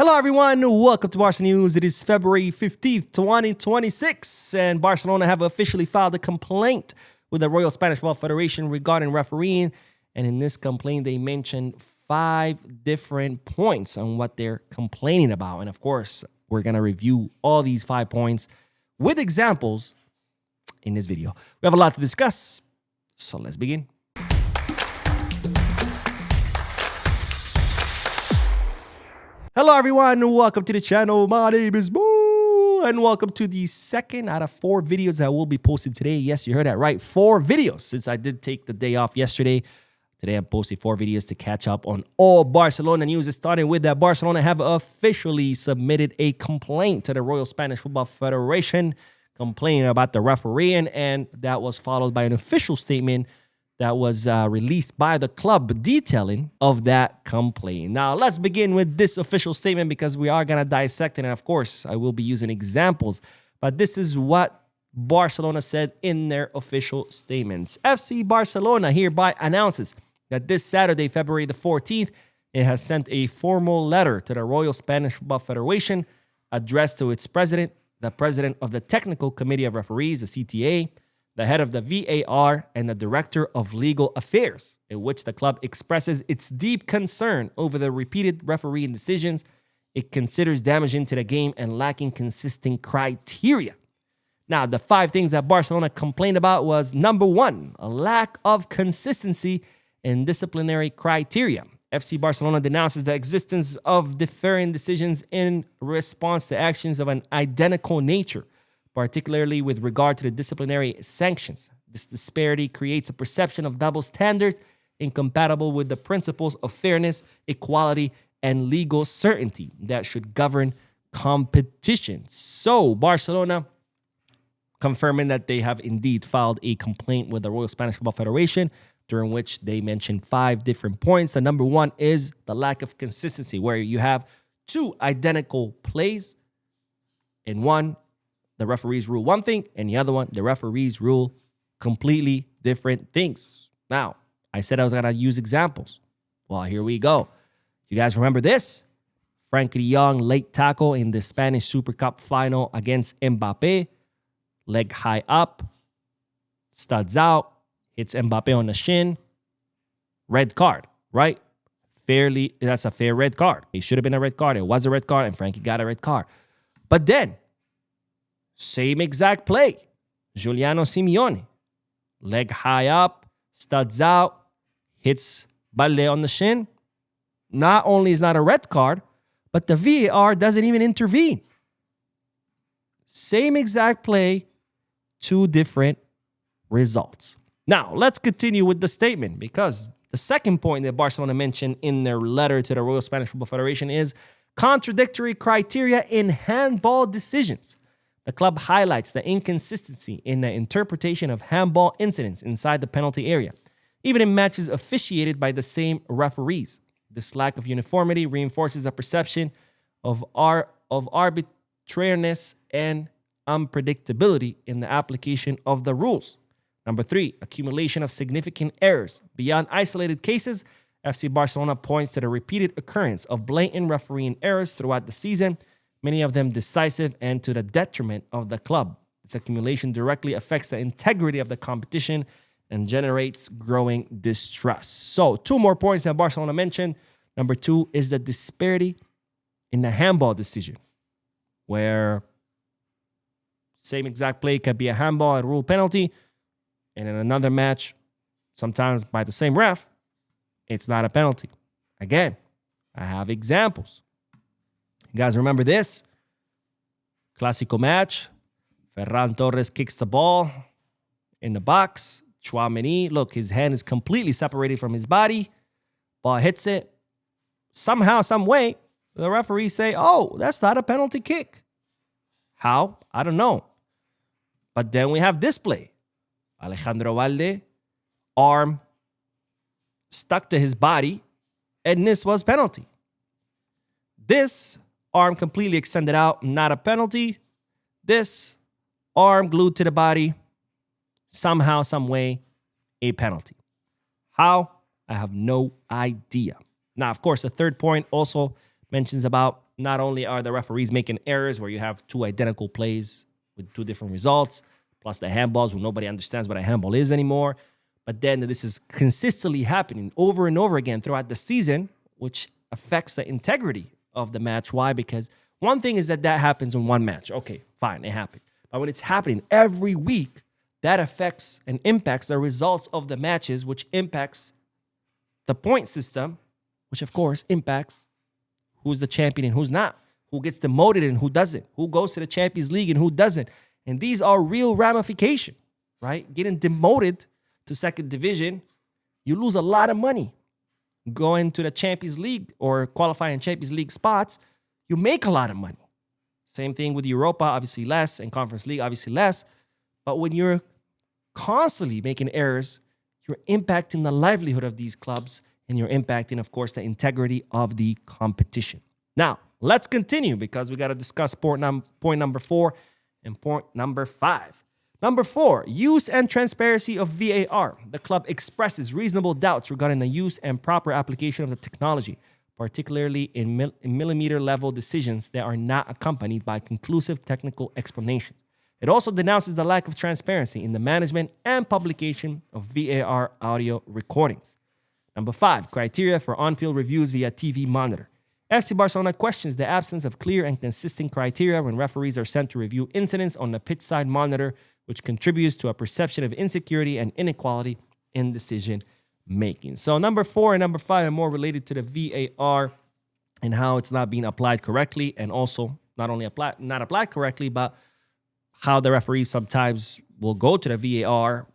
Hello everyone, welcome to Barca News. It is February 15th, 2026, and Barcelona have officially filed a complaint with the Royal Spanish Football Federation regarding refereeing. And in this complaint, they mentioned 5 different points on what they're complaining about. And of course, we're going to review all these 5 points with examples in this video. We have a lot to discuss, so let's begin. Hello everyone, welcome to the channel. My name is Boo, and welcome to the second out of 4 videos that will be posted today. Yes, you heard that right, 4 videos. Since I did take the day off yesterday, today I'm posting 4 videos to catch up on all Barcelona news. Starting with that, Barcelona have officially submitted a complaint to the Royal Spanish Football Federation complaining about the refereeing, and that was followed by an official statement that was released by the club detailing of that complaint. Now, let's begin with this official statement because we are going to dissect it. And of course, I will be using examples. But this is what Barcelona said in their official statements. FC Barcelona hereby announces that this Saturday, February the 14th, it has sent a formal letter to the Royal Spanish Football Federation addressed to its president, the president of the Technical Committee of Referees, the CTA, the head of the VAR, and the director of legal affairs, in which the club expresses its deep concern over the repeated refereeing decisions it considers damaging to the game and lacking consistent criteria. Now, the 5 things that Barcelona complained about was, number 1, a lack of consistency in disciplinary criteria. FC Barcelona denounces the existence of differing decisions in response to actions of an identical nature, particularly with regard to the disciplinary sanctions. This disparity creates a perception of double standards incompatible with the principles of fairness, equality, and legal certainty that should govern competition. So, Barcelona confirming that they have indeed filed a complaint with the Royal Spanish Football Federation, during which they mentioned 5 different points. The number 1 is the lack of consistency, where you have 2 identical plays. In one, the referees rule one thing, and the other one, the referees rule completely different things. Now, I said I was going to use examples. Well, here we go. You guys remember this? Frankie de Jong late tackle in the Spanish Super Cup final against Mbappe. Leg high up, studs out, hits Mbappe on the shin. Red card, right? That's a fair red card. It should have been a red card. It was a red card, and Frankie got a red card. But then, same exact play. Giuliano Simeone. Leg high up, studs out, hits Balde on the shin. Not only is not a red card, but the VAR doesn't even intervene. Same exact play, 2 different results. Now, let's continue with the statement, because the second point that Barcelona mentioned in their letter to the Royal Spanish Football Federation is contradictory criteria in handball decisions. The club highlights the inconsistency in the interpretation of handball incidents inside the penalty area, even in matches officiated by the same referees. This lack of uniformity reinforces a perception of arbitrariness and unpredictability in the application of the rules. Number 3, accumulation of significant errors. Beyond isolated cases, FC Barcelona points to the repeated occurrence of blatant refereeing errors throughout the season, many of them decisive and to the detriment of the club. This accumulation directly affects the integrity of the competition and generates growing distrust. So, 2 more points that Barcelona mentioned. Number 2 is the disparity in the handball decision, where same exact play could be a handball and rule penalty, and in another match, sometimes by the same ref, it's not a penalty. Again, I have examples. You guys remember this? Clásico match. Ferran Torres kicks the ball in the box. Tchouaméni, look, his hand is completely separated from his body. Ball hits it. Somehow, some way, the referees say, oh, that's not a penalty kick. How? I don't know. But then we have this play. Alejandro Balde, arm stuck to his body, and this was penalty. This arm completely extended out, not a penalty. This arm glued to the body, somehow, some way, a penalty. How? I have no idea. Now, of course, the third point also mentions about not only are the referees making errors where you have two identical plays with two different results, plus the handballs where nobody understands what a handball is anymore, but then this is consistently happening over and over again throughout the season, which affects the integrity of the match. Why? Because one thing is that happens in one match. Okay, fine, it happened. But when it's happening every week, that affects and impacts the results of the matches, which impacts the point system, which of course impacts who's the champion and who's not, who gets demoted and who doesn't, who goes to the Champions League and who doesn't. And these are real ramifications, right? Getting demoted to second division, you lose a lot of money. Going to the Champions League or qualifying Champions League spots, you make a lot of money. Same thing with Europa, obviously less, and Conference League, obviously less. But when you're constantly making errors, you're impacting the livelihood of these clubs, and you're impacting, of course, the integrity of the competition. Now, let's continue because we got to discuss point number 4 and point number 5. Number 4, use and transparency of VAR. The club expresses reasonable doubts regarding the use and proper application of the technology, particularly in millimeter level decisions that are not accompanied by conclusive technical explanations. It also denounces the lack of transparency in the management and publication of VAR audio recordings. Number 5, criteria for on-field reviews via TV monitor. FC Barcelona questions the absence of clear and consistent criteria when referees are sent to review incidents on the pitch side monitor, which contributes to a perception of insecurity and inequality in decision making. So number 4 and number 5 are more related to the VAR and how it's not being applied correctly, and also not only not applied correctly, but how the referees sometimes will go to the VAR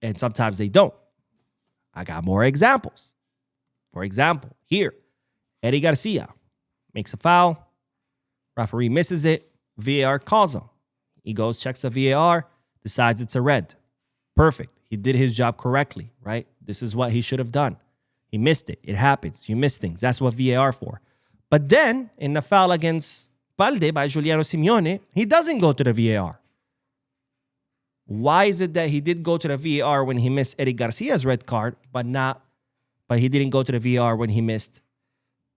and sometimes they don't. I got more examples. For example, here, Eddie Garcia makes a foul. Referee misses it. VAR calls him. He goes, checks the VAR, decides it's a red. Perfect. He did his job correctly, right? This is what he should have done. He missed it. It happens. You miss things. That's what VAR for. But then, in the foul against Balde by Giuliano Simeone, he doesn't go to the VAR. Why is it that he did go to the VAR when he missed Eddie Garcia's red card, but he didn't go to the VAR when he missed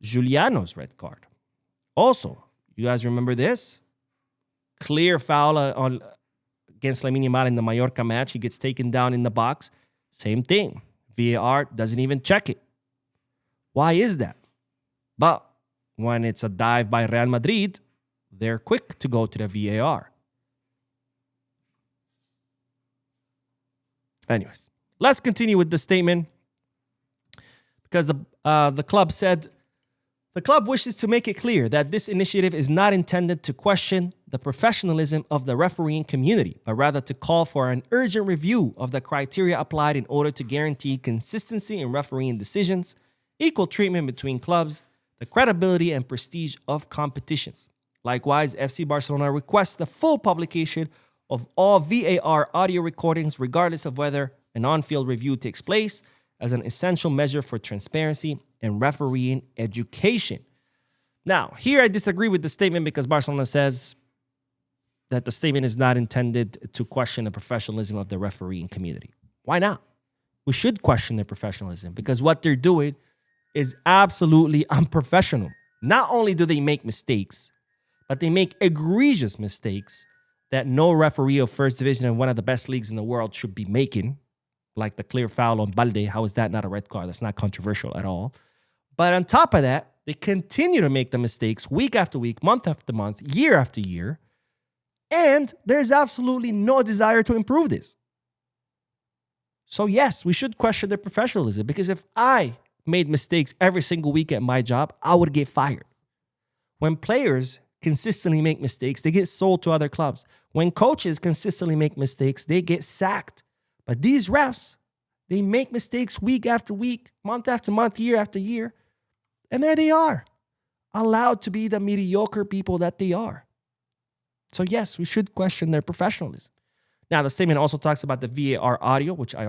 Giuliano's red card? Also, you guys remember this? Clear foul against Lamine Yamal in the Mallorca match. He gets taken down in the box. Same thing. VAR doesn't even check it. Why is that? But when it's a dive by Real Madrid, they're quick to go to the VAR. Anyways, let's continue with the statement because the club said, the club wishes to make it clear that this initiative is not intended to question the professionalism of the refereeing community, but rather to call for an urgent review of the criteria applied in order to guarantee consistency in refereeing decisions, equal treatment between clubs, the credibility and prestige of competitions. Likewise, FC Barcelona requests the full publication of all VAR audio recordings, regardless of whether an on-field review takes place, as an essential measure for transparency and refereeing education. Now, here I disagree with the statement because Barcelona says that the statement is not intended to question the professionalism of the refereeing community. Why not? We should question their professionalism because what they're doing is absolutely unprofessional. Not only do they make mistakes, but they make egregious mistakes that no referee of first division in one of the best leagues in the world should be making, like the clear foul on Balde. How is that not a red card? That's not controversial at all. But on top of that, they continue to make the mistakes week after week, month after month, year after year. And there's absolutely no desire to improve this. So yes, we should question their professionalism, because if I made mistakes every single week at my job, I would get fired. When players consistently make mistakes, they get sold to other clubs. When coaches consistently make mistakes, they get sacked. But these refs, they make mistakes week after week, month after month, year after year. And there they are, allowed to be the mediocre people that they are. So yes, we should question their professionalism. Now, the statement also talks about the VAR audio, which I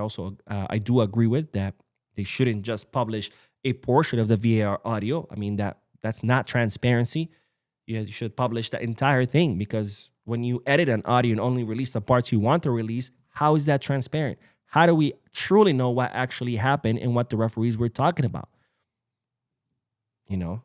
do agree with, that they shouldn't just publish a portion of the VAR audio. I mean, that's not transparency. You should publish the entire thing, because when you edit an audio and only release the parts you want to release, how is that transparent? How do we truly know what actually happened and what the referees were talking about? You know,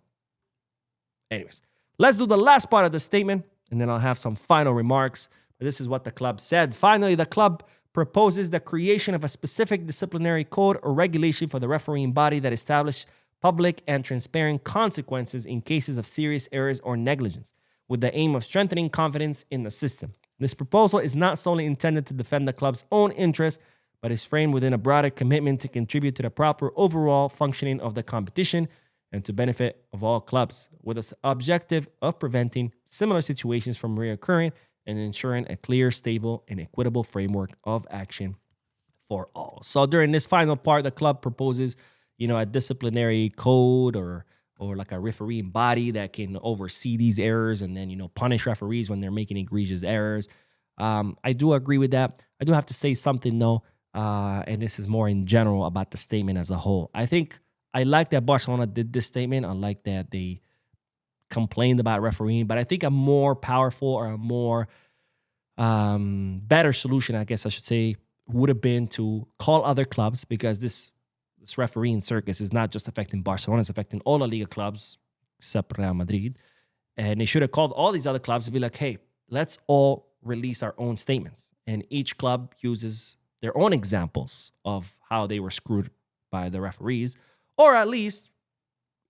Anyways, let's do the last part of the statement, and then I'll have some final remarks. But this is what the club said. Finally, the club proposes the creation of a specific disciplinary code or regulation for the refereeing body that establishes public and transparent consequences in cases of serious errors or negligence, with the aim of strengthening confidence in the system. This proposal is not solely intended to defend the club's own interests, but is framed within a broader commitment to contribute to the proper overall functioning of the competition and to benefit of all clubs, with the objective of preventing similar situations from reoccurring and ensuring a clear, stable, and equitable framework of action for all. So during this final part, the club proposes, a disciplinary code or like a refereeing body that can oversee these errors and then, punish referees when they're making egregious errors. I do agree with that. I do have to say something though, and this is more in general about the statement as a whole. I like that Barcelona did this statement. I like that they complained about refereeing, but I think a more powerful or a more better solution, I guess I should say, would have been to call other clubs, because this refereeing circus is not just affecting Barcelona, it's affecting all La Liga clubs except Real Madrid. And they should have called all these other clubs and be like, hey, let's all release our own statements. And each club uses their own examples of how they were screwed by the referees. Or at least,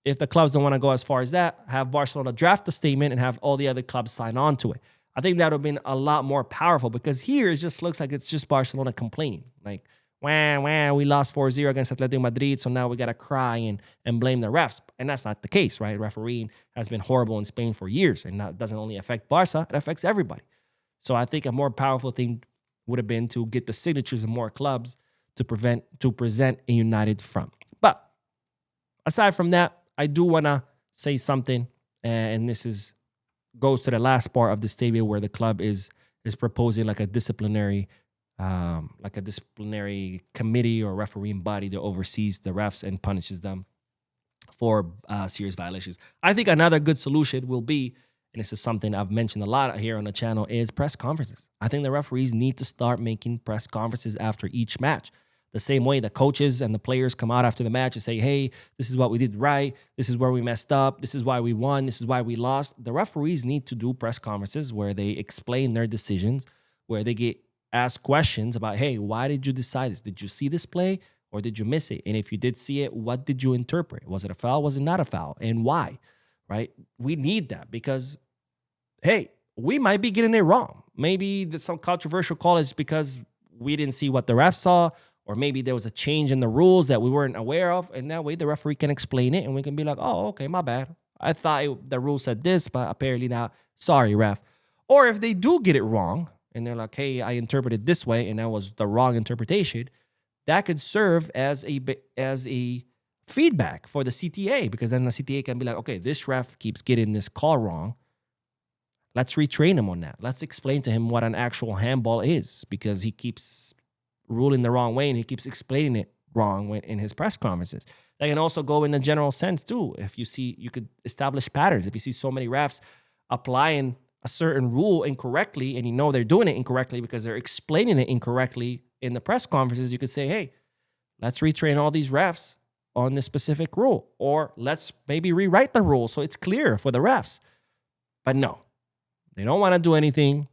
if the clubs don't want to go as far as that, have Barcelona draft the statement and have all the other clubs sign on to it. I think that would have been a lot more powerful, because here it just looks like it's just Barcelona complaining. Like, we lost 4-0 against Atletico Madrid, so now we got to cry and blame the refs. And that's not the case, right? Refereeing has been horrible in Spain for years, and that doesn't only affect Barca, it affects everybody. So I think a more powerful thing would have been to get the signatures of more clubs to present a united front. But aside from that, I do want to say something, and this goes to the last part of the statement where the club is proposing like a disciplinary committee or refereeing body that oversees the refs and punishes them for serious violations. I think another good solution will be, and this is something I've mentioned a lot here on the channel, is press conferences. I think the referees need to start making press conferences after each match. The same way the coaches and the players come out after the match and say, hey, this is what we did right. This is where we messed up. This is why we won. This is why we lost. The referees need to do press conferences where they explain their decisions, where they get asked questions about, hey, why did you decide this? Did you see this play or did you miss it? And if you did see it, what did you interpret? Was it a foul? Was it not a foul? And why? Right? We need that because, hey, we might be getting it wrong. Maybe some controversial call is because we didn't see what the ref saw, or maybe there was a change in the rules that we weren't aware of. And that way the referee can explain it and we can be like, oh, okay, my bad. I thought the rule said this, but apparently not. Sorry, ref. Or if they do get it wrong and they're like, hey, I interpreted this way and that was the wrong interpretation, that could serve as a feedback for the CTA, because then the CTA can be like, okay, this ref keeps getting this call wrong. Let's retrain him on that. Let's explain to him what an actual handball is, because he keeps ruling the wrong way and he keeps explaining it wrong in his press conferences. That can also go in a general sense too. If you see, you could establish patterns. If you see so many refs applying a certain rule incorrectly and you know they're doing it incorrectly because they're explaining it incorrectly in the press conferences, you could say, hey, let's retrain all these refs on this specific rule, or let's maybe rewrite the rule so it's clear for the refs. But no, they don't want to do anything.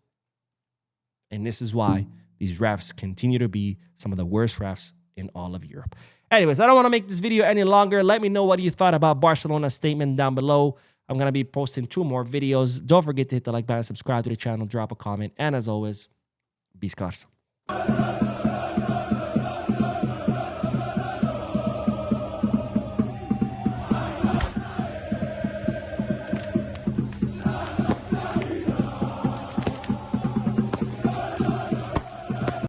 And this is why these refs continue to be some of the worst refs in all of Europe. Anyways, I don't want to make this video any longer. Let me know what you thought about Barcelona's statement down below. I'm going to be posting 2 more videos. Don't forget to hit the like button, subscribe to the channel, drop a comment. And as always, be scarce.